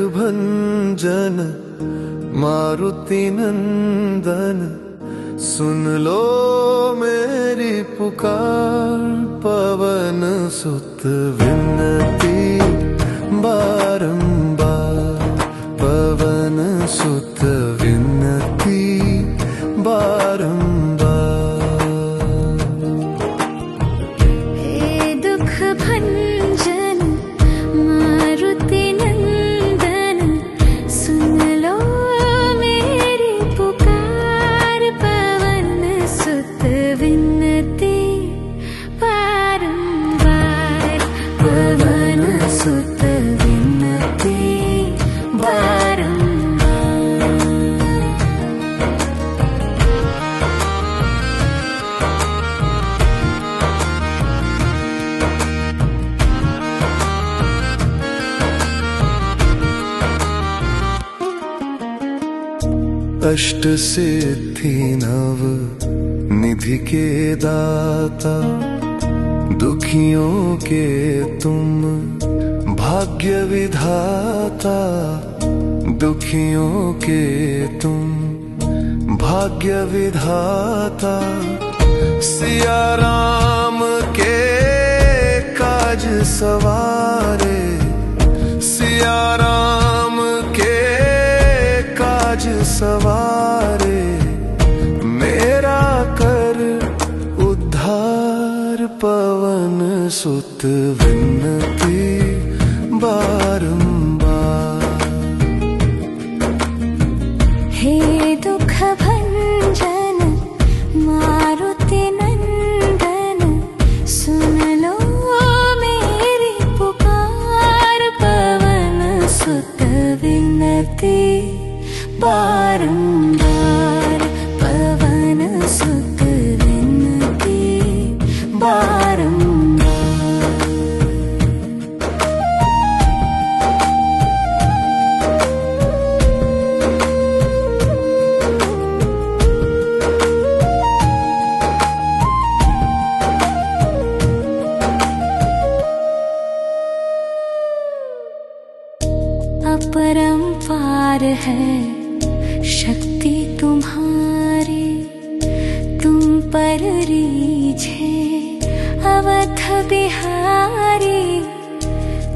भंजन मारुति नंदन, सुन लो मेरी पुकार। पवन सुत विनती बारंबार, पवन सुत विनती बारंबार। हे दुख भंजन मारुति नंदन, सुन लो मेरी पुकार। पवन सुत विनती बारंबार, पवन सुत विनती बारंबार। अष्ट सिद्धि नव निधि के दाता, दुखियों के तुम भाग्य विधाता। दुखियों के तुम भाग्य विधाता। सिया राम के काज सवारे, सिया राम के काज सवारे। मेरा कर उद्धार, पवन सुत विनती बारंबार। हे दुख भंजन मारुति नंदन, सुन लो मेरी पुकार। पवन सुत विनती बारंबार, पवन सुत विनती बारंबार। अपरंपार है शक्ति तुम्हारी, तुम पर रीझे अवध बिहारी।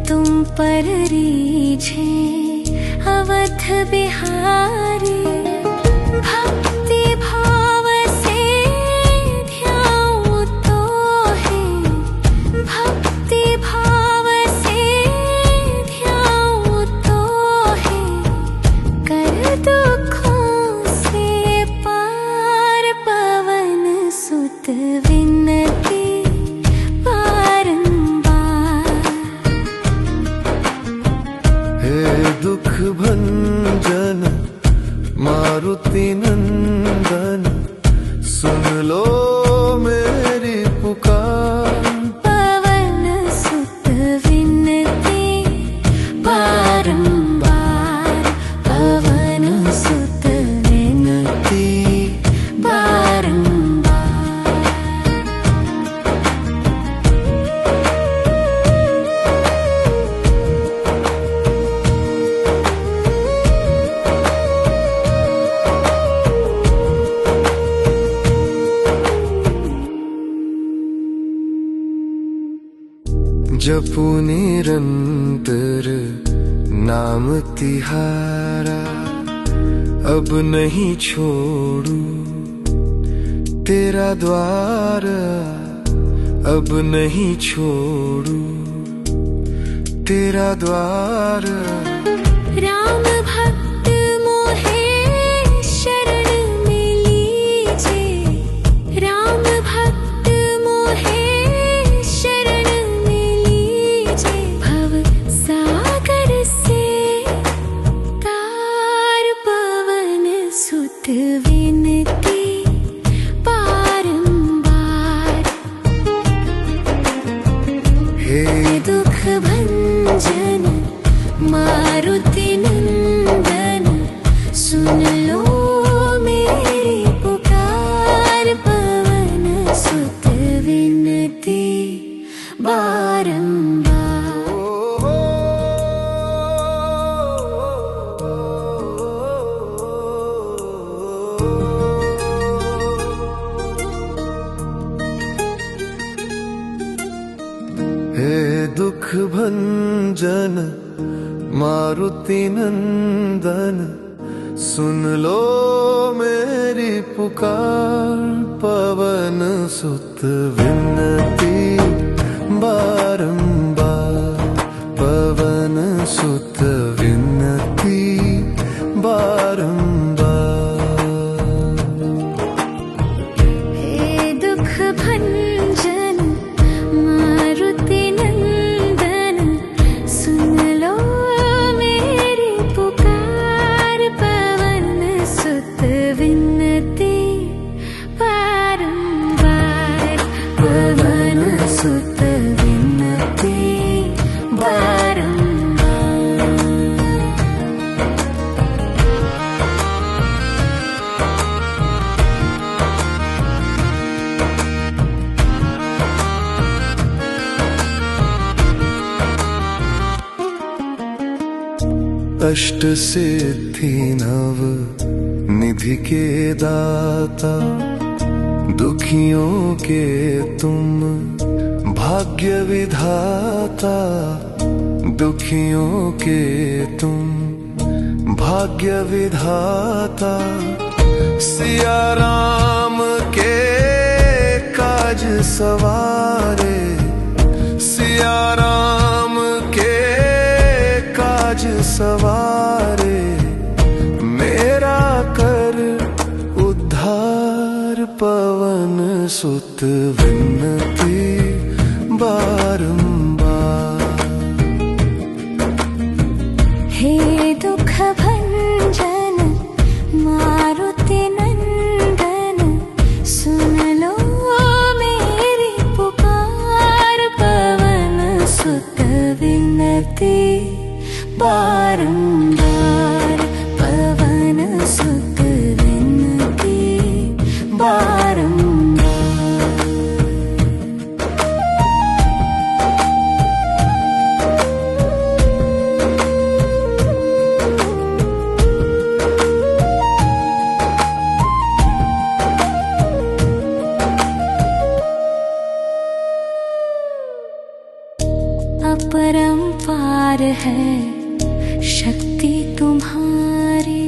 तुम पर रीझे अवध बिहारी। भक्ति भाव से ध्याऊं तो है, भक्ति भाव से ध्याऊं तो है। कर दुखों से पार, पवन सुत विनती बारंबार। हे दुख भंजन मारुति नंदन, सुन लो मेरी पुकार। पवन सुत विनती बारंबार, पवन सुत विनती बारंबार। जपू निरंतर नाम तिहारा, अब नहीं छोड़ू तेरा द्वार। अब नहीं छोड़ू तेरा द्वार। राम भक्त मोहे शरण में लीजे, राम भक्त मोहे शरण में लीजे। भव सागर से तार, पवन सुत विनती बारंबार। हे दुख भंजन भंजन मारुति नंदन, सुन लो मेरी पुकार। पवन सुत विनती बारंबार, पवन सुत विनती बारंबार। हे दुख भंजन मारुति नंदन, सुन लो मेरी पुकार। पवन सुत विनती बारंबार, पवन सुत विनती बारंबार। अष्ट सिद्धि नव निधि के दाता, दुखियों के तुम भाग्य विधाता। दुखियों के तुम भाग्य विधाता, सिया राम के काज सवारे। सिया राम के काज सवारे, मेरा कर उद्धार। पवन सुत विनती बारंबार। हे दुख भंजन मारुति नंदन, सुन लो मेरी पुकार। पवन सुत विनती बारंबार, पवन सुत विनती बारंबार। अपरंपार है शक्ति तुम्हारी,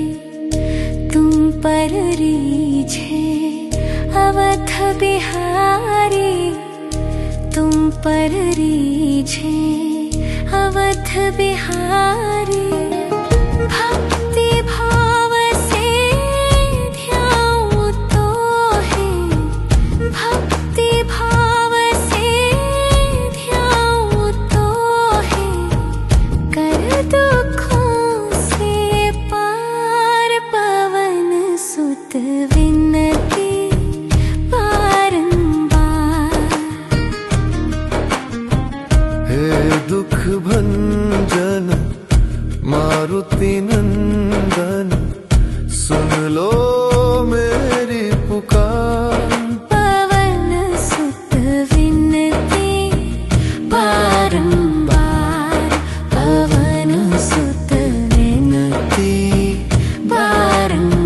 तुम पर रीझे अवध बिहारी। तुम पर रीझे अवध बिहारी, भक्ति भाव से ध्याऊं तो है। भक्ति भाव से ध्याऊं तो है, कर दुखों से पार। पवन सुत विनती बारंबार। हे दुख भंजन मारुति नंदन, सुन लो मेरी पुकार। पवन सुत विनती बारंबार, पवन सुत विनती बारंबार।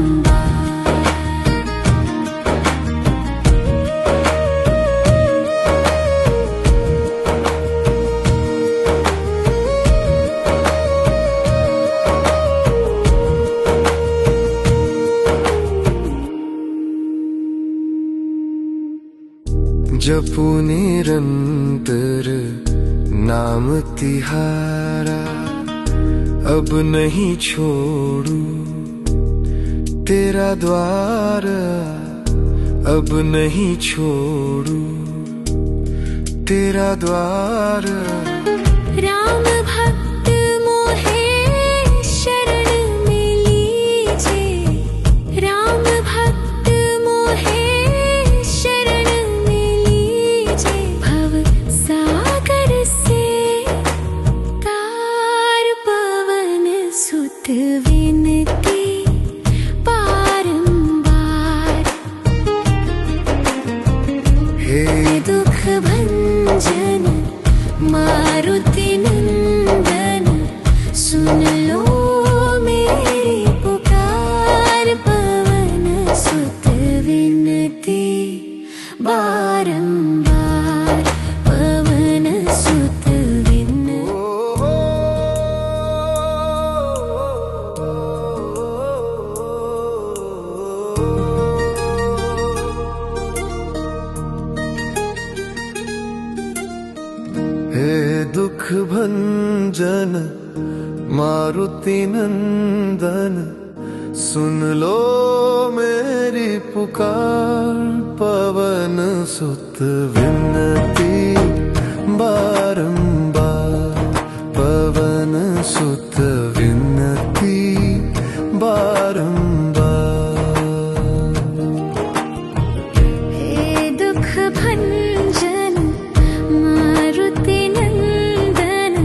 जपू निरंतर नाम तिहारा, अब नहीं छोड़ू तेरा द्वार। अब नहीं छोड़ू तेरा द्वार। राम भक्त मोहे शरण में लीजे। राम भक्त मोहे शरण में लीजे। भव सागर से तार। पवन सुत विनती बारंबार। हे दुख भंजन मारुति नंदन, सुन लो मेरी पुकार। पवन सुत विनती बारंबार, पवन सुत विनती। मारुति नंदन सुन लो मेरी पुकार, पवन सुत विनती बारंबार, पवन सुत विनती बारंबार। हे दुख भंजन मारुति नंदन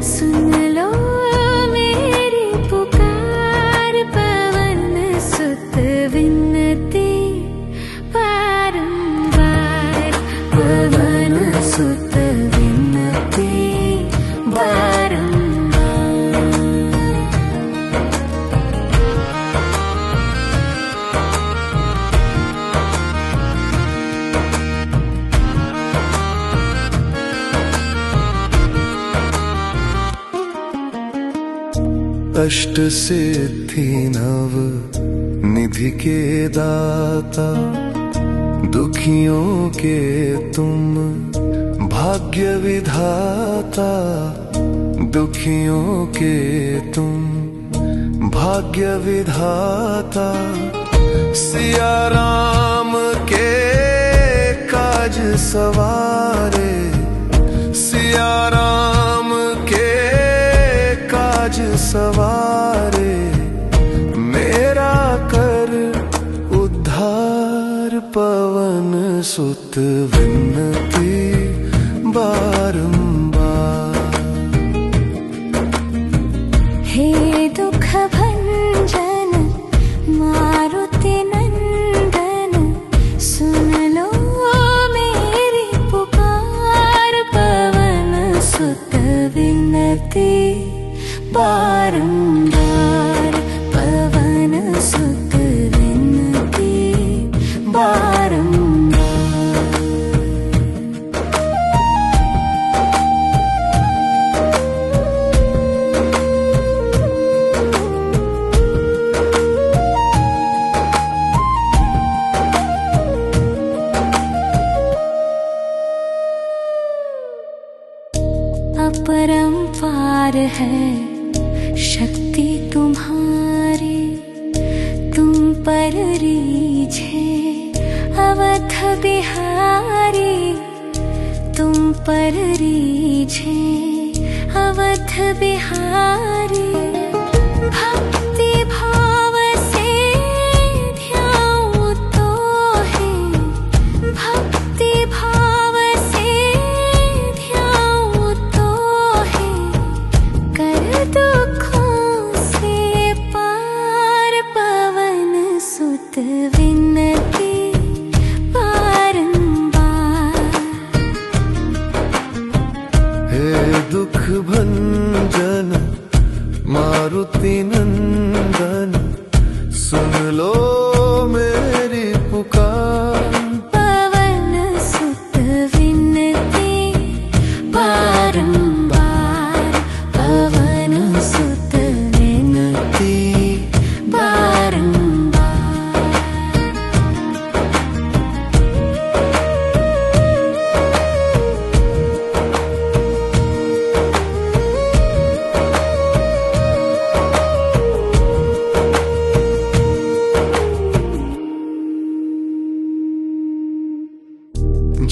सुन लो मेरी पुकार, पवन सुत विनती बारंबार, पवन सुत विनती बारंबार। अष्ट सिद्धि नव निधि के दाता, दुखियों के तुम भाग्य विधाता, दुखियों के तुम भाग्य विधाता। सिया राम के काज सवारे, सिया राम के काज सवारे, मेरा कर उद्धार, पवन सुत विनती बारंबार। हे दुख भंजन मारुति नंदन सुन लो मेरी पुकार, पवन सुत विनती बारंबार, पवन सुत विनती बारंबार। अपरंपार है शक्ति तुम्हारी, तुम पर रीझे अवध बिहारी, तुम पर रीझे अवध बिहारी। भक्ति भाव से ध्याऊं तो है, भक्ति भाव से ध्याऊं तो है, कर दुखों से पार, पवन सुत विनती बारंबार। हे दुख भंजन मारुति नंदन सुन लो मेरी पुकार, पवन सुत विनती बारंबार, पवन सुत विनती बारंबार।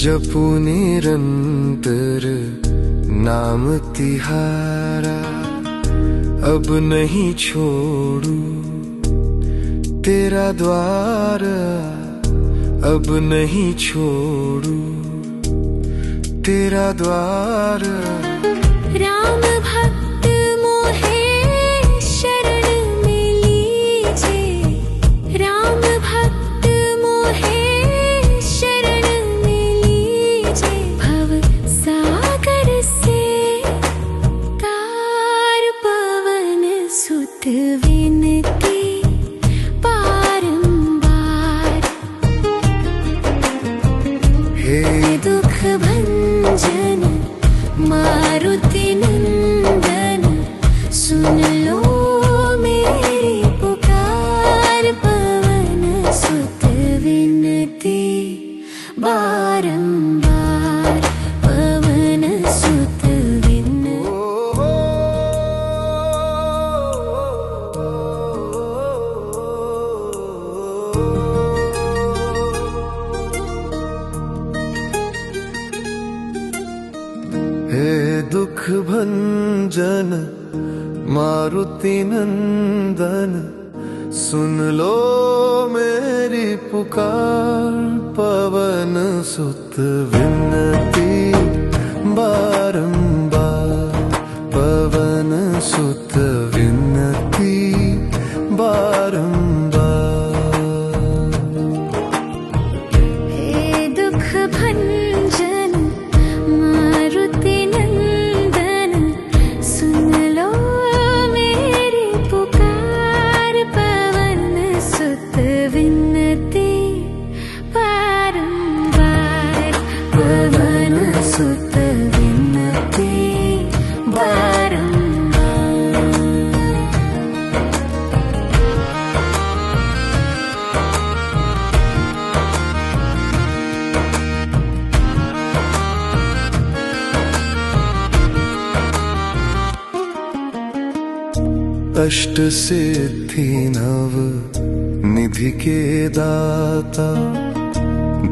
जपू निरंतर नाम तिहारा, अब नहीं छोड़ू तेरा द्वार, अब नहीं छोड़ू तेरा द्वार। राम भक्त मोहे शरण में लीजे, राम भक्त मोहे शरण में लीजे, भव सागर से तार, पवन सुत विनती बारंबार। हे दुख भंजन मारुति नंदन सुन लो मेरी पुकार, पवन सुत विनती बारंबार, पवन सुत विनती। भंजन मारुति नंदन, सुन लो मेरी पुकार। पवन सुत विनती बारंबार, पवन सुत विनती बारंबार। हे दुख भंजन मारुति नंदन, सुन लो मेरी पुकार। पवन सुत विनती बारंबार, पवन सुत विनती बारंबार। अष्ट सिद्धि नव निधि के दाता,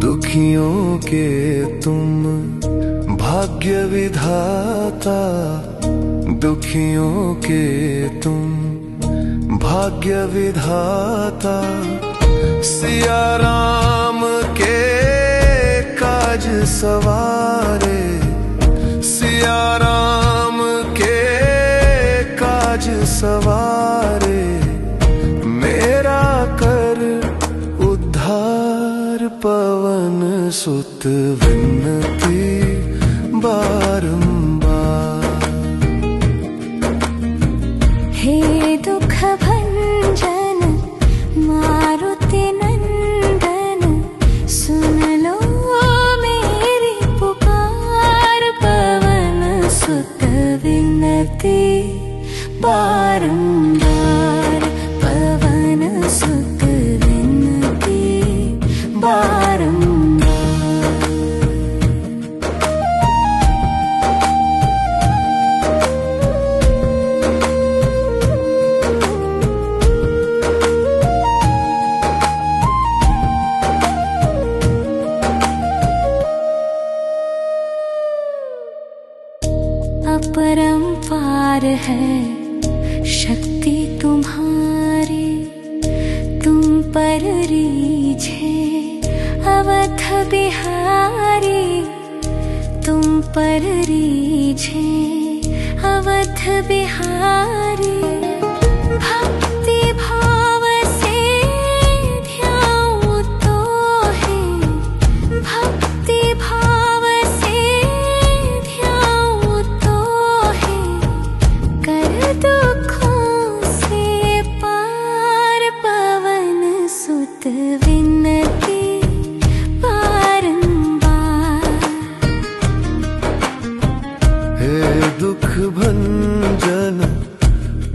दुखियों के तुम भाग्य विधाता। दुखियों के तुम भाग्य विधाता, सिया राम के काज सवारे। सिया राम के काज सवारे, मेरा कर उद्धार। पवन सुत विनती बारंबार। हे दुख भंजन मारुति नंदन, सुन लो मेरी पुकार। पवन सुत विनती बारंबार, पवन सुत विनती बारंबार। अपरंपार है शक्ति तुम्हारी, तुम पर रीझे अवध बिहारी। तुम पर रीझे अवध बिहारी, भक्ति भाव से ध्याऊं तो है। भक्ति भाव से ध्याऊं तो है, कर दुखों से पार। पवन सुत विनती बारंबार। हे दुख भंजन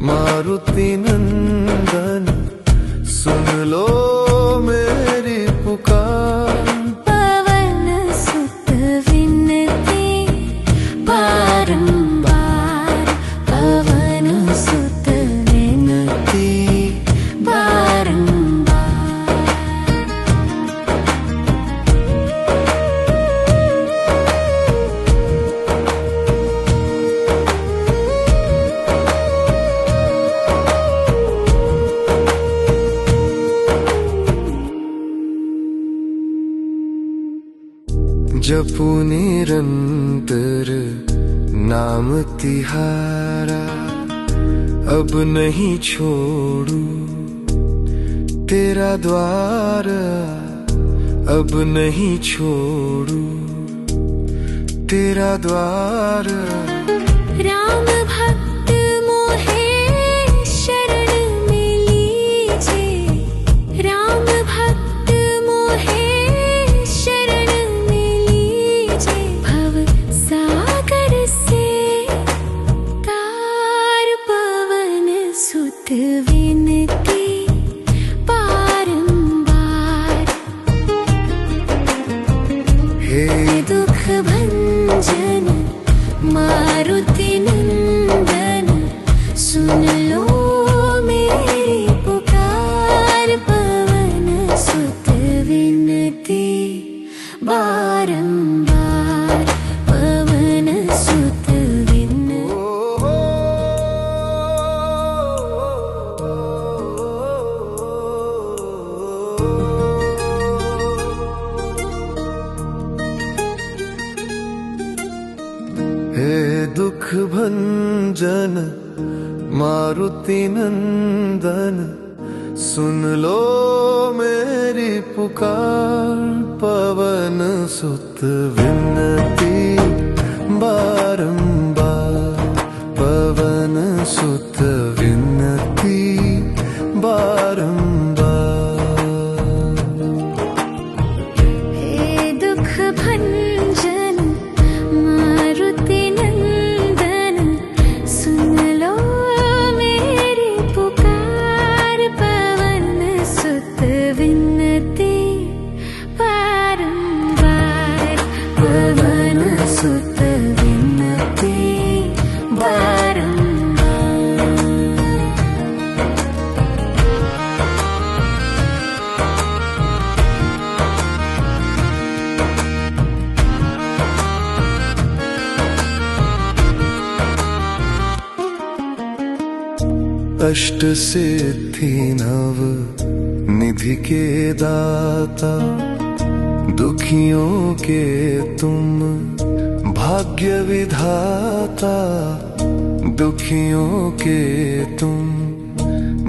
मारुति नंदन, सुन लो मेरी पुकार। पवन सुत विनती बारंबार, पवन सुत विनती बारंबार। जपू निरंतर नाम तिहारा, अब नहीं छोड़ू तेरा द्वार। अब नहीं छोड़ू तेरा द्वार। राम भक्त मोहे शरण में लीजे। राम भक्त मोहे शरण में लीजे। भव सागर से तार। पवन सुत विनती बारंबार। हे दुख भंजन मारुति नंदन, सुन लो मेरी पुकार। पवन सुत विनती बारंबार, पवन सुत विनती। भंजन मारुति नंदन, सुन लो मेरी पुकार। पवन सुत विनती बारंबार, पवन सुत विनती बारंबार। हे दुख भंजन मारुति नंदन, सुन लो मेरी पुकार। पवन सुत विनती बारंबार, पवन सुत विनती बारंबार। अष्ट सिद्धि नव निधि के दाता, दुखियों के तुम भाग्य विधाता। दुखियों के तुम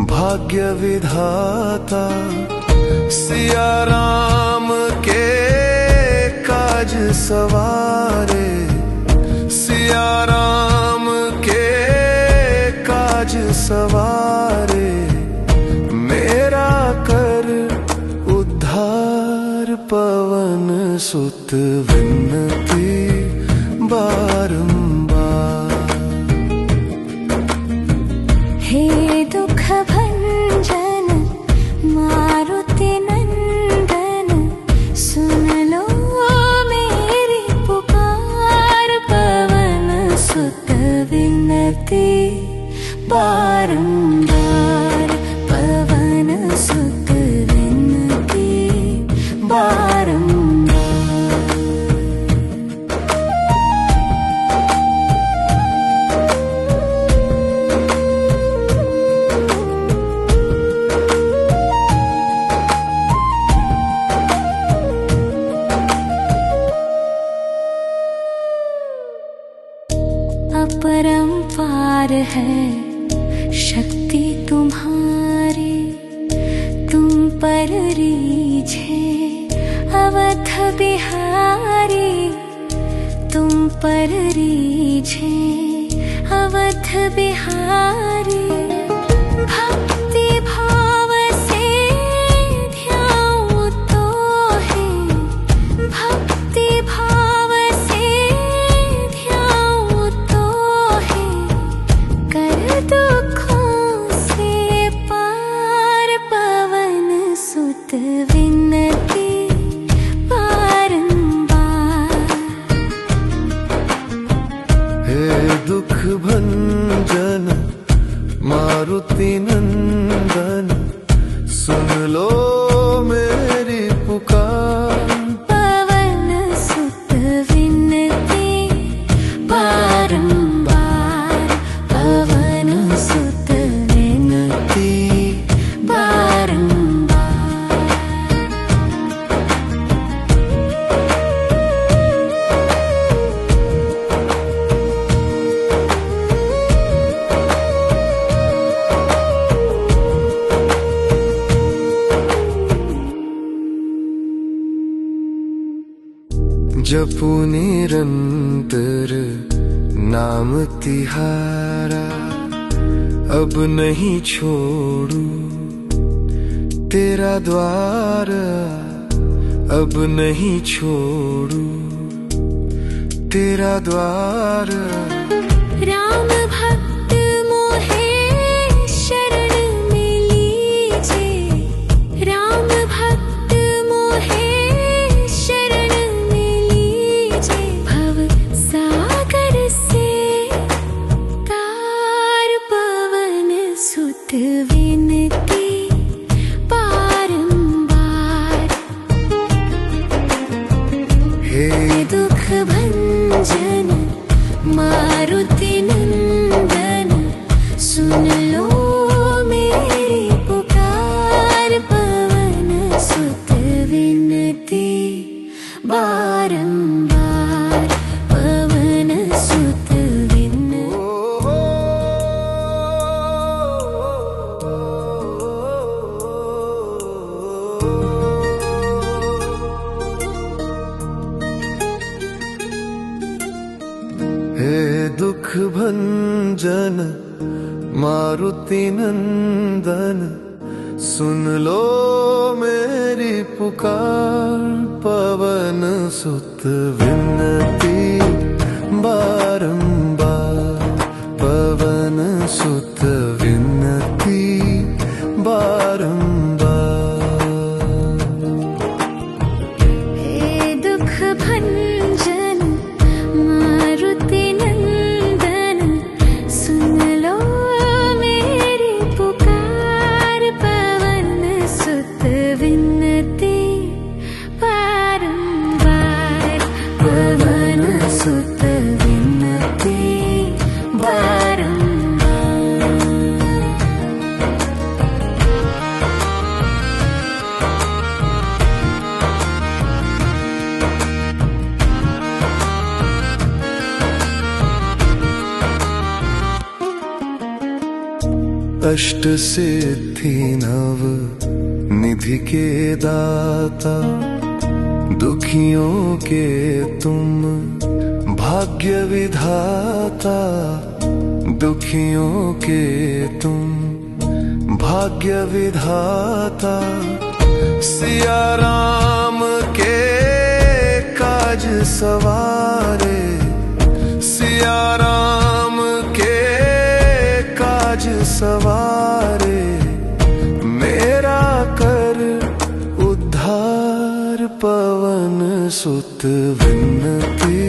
भाग्य विधाता, सिया राम के काज सवारे। सिया राम के काज सवारे, मेरा कर उद्धार। पवन सुत विनती बारंबार। हे दुख भंजन मारुति नंदन, सुन लो मेरी पुकार। पवन सुत विनती बारंबार, पवन सुत विनती बारंबार। अपरंपार है शक्ति तुम्हारी, तुम पर रीझे अवध बिहारी। तुम पर रीझे अवध बिहारी, भक्ति भाव से ध्याऊं तो है। भक्ति भाव से ध्याऊं तो है, कर दुखों से पार। पवन सुत विनती बारंबार। हे दुख भंजन मारुति नंदन, सुन लो मेरी पुकार। पवन सुत विनती बारंबार, पवन सुत विनती बारंबार। जपू निरंतर नाम तिहारा, अब नहीं छोड़ू तेरा द्वार। अब नहीं छोड़ू तेरा द्वार। राम भक्त मोहे शरण में लीजे। राम भक्त मोहे शरण में लीजे। भव सागर से तार। पवन सुत विनती बारंबार। हे दुख भंजन मारुति नंदन, सुन लो मेरी पुकार। पवन सुत विनती बारंबार, पवन सुत विनती। भंजन मारुति नंदन, सुन लो मेरी पुकार। पवन सुत विनती बारंबार, पवन सुत विनती बारंबार। हे दुख भंजन मारुति नंदन, सुन लो मेरी पुकार। पवन सुत विनती बारंबार, पवन सुत विनती बारंबार। अष्ट सिद्धि नव निधि के दाता, दुखियों के तुम भाग्य विधाता। दुखियों के तुम भाग्य विधाता, सिया राम के काज सवारे। सिया राम के काज सवारे, मेरा कर उद्धार। पवन सुत विनती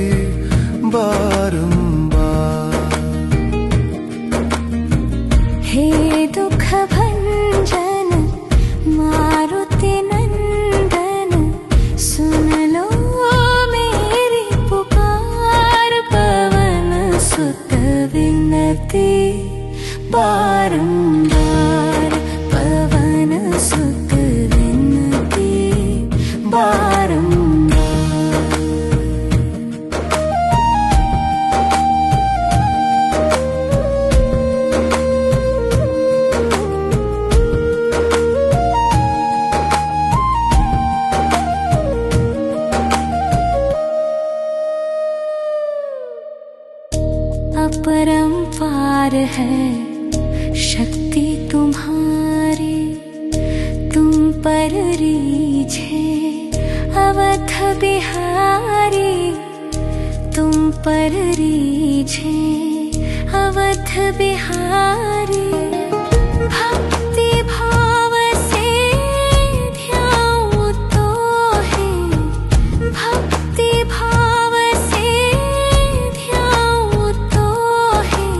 बारंबार। हे दुख भंजन मारुति नंदन, सुन लो मेरी पुकार। पवन सुत विनती बारंबार, पवन सुत विनती बारंबार। अपरंपार है शक्ति तुम्हारी, तुम पर रीझे अवध बिहारी। तुम पर रीझे अवध बिहारी, भक्ति भाव से ध्याऊं तो है। भक्ति भाव से ध्याऊं तो है,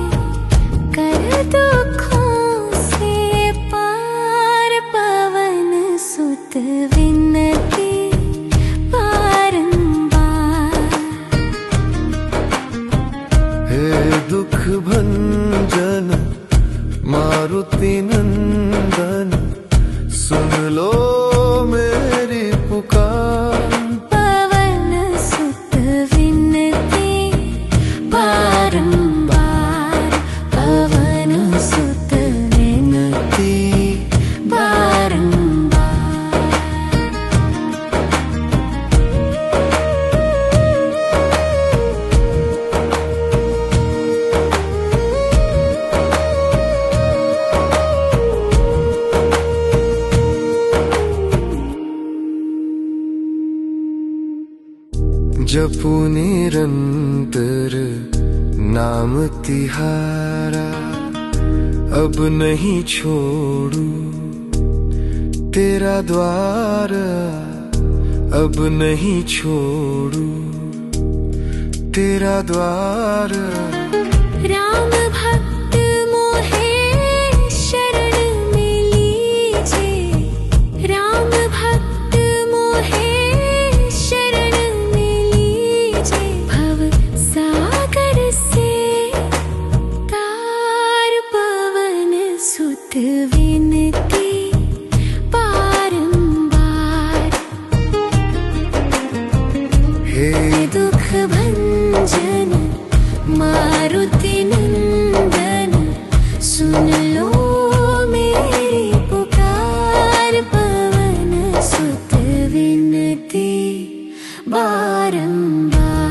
कर दुखों से पार। पवन सुत विनती बारंबार। हे दुख भंजन मारुति नंदन, सुन लो मेरी पुकार। पवन सुत विनती बारंबार, पवन सुत विनती बारंबार। जपू निरंतर नाम तिहारा, अब नहीं छोड़ू तेरा द्वार। अब नहीं छोड़ू तेरा द्वार। राम भक्त मोहे शरण में लीजे। राम भक्त मोहे शरण में लीजे। भव सागर से तार। पवन सुत विनती बारंबार। हे दुख भंजन मारुति नंदन, सुन लो मेरी पुकार। पवन सुत विनती बारंबार।